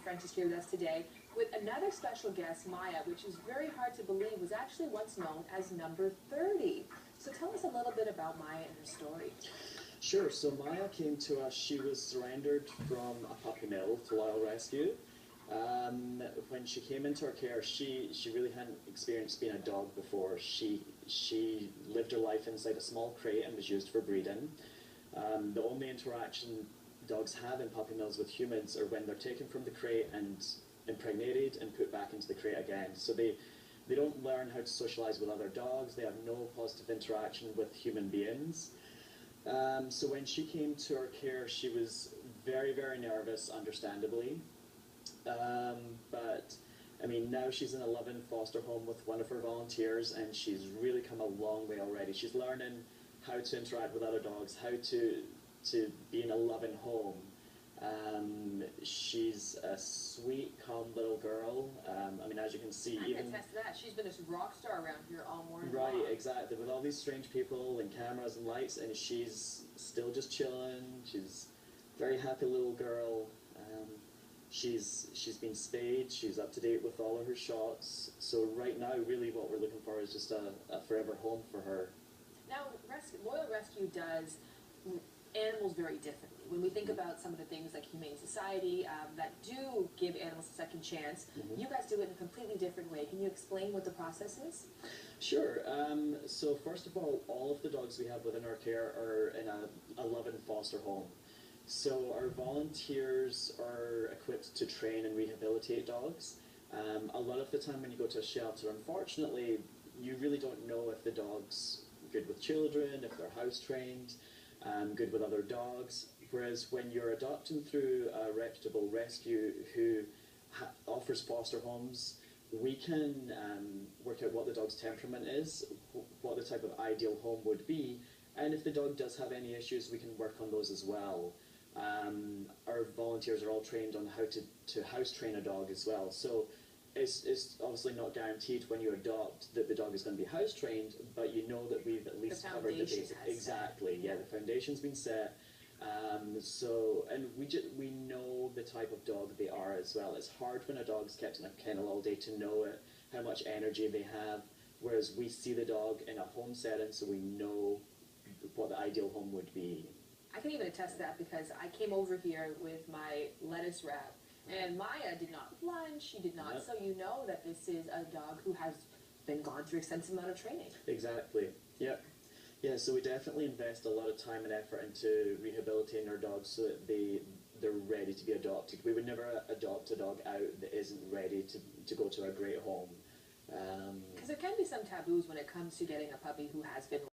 French is here with us today with another special guest, Maya, which is very hard to believe was actually once known as number 30. So tell us a little bit about Maya and her story. Sure. So Maya came to us. She was surrendered from a puppy mill to Loyal Rescue. When she came into our care, she really hadn't experienced being a dog before. She lived her life inside a small crate and was used for breeding. The only interaction dogs have in puppy mills with humans are when they're taken from the crate and impregnated and put back into the crate again. So they don't learn how to socialize with other dogs. They have no positive interaction with human beings. So when she came to our care, she was very, very nervous, understandably. But I mean, now she's in a loving foster home with one of her volunteers, and she's really come a long way already. She's learning how to interact with other dogs, how to be in a loving home. She's a sweet, calm little girl. I mean, as you can see, I can attest to that. She's been this rock star around here all morning. Right, long. exactly. With all these strange people and cameras and lights, and she's still just chilling. She's a very happy little girl. She's been spayed. She's up to date with all of her shots. So right now, really, what we're looking for is just a forever home for her. Now, Loyal Rescue does animals very differently. When we think about some of the things like Humane Society that do give animals a second chance, you guys do it in a completely different way. Can you explain what the process is? Sure. So first of all of the dogs we have within our care are in a loving foster home. So our volunteers are equipped to train and rehabilitate dogs. A lot of the time when you go to a shelter, unfortunately, you really don't know if the dog's good with children, if they're house trained, good with other dogs. Whereas when you're adopting through a reputable rescue who offers foster homes, we can work out what the dog's temperament is, what the type of ideal home would be, and if the dog does have any issues, we can work on those as well. Our volunteers are all trained on how to house train a dog as well. So it's obviously not guaranteed when you adopt that the dog is going to be house trained, but you know that we've at least covered the basics. Exactly, yeah, the foundation's been set. And we know the type of dog they are as well. It's hard when a dog's kept in a kennel all day to know it, how much energy they have, whereas we see the dog in a home setting, so we know what the ideal home would be. I can even attest to that because I came over here with my lettuce wrap, and Maya did not lunch, she did not, so you know that this is a dog who has been gone through extensive amount of training. Exactly, yep. Yeah, so we definitely invest a lot of time and effort into rehabilitating our dogs so that they're ready to be adopted. We would never adopt a dog out that isn't ready to go to a great home. Because there can be some taboos when it comes to getting a puppy who has been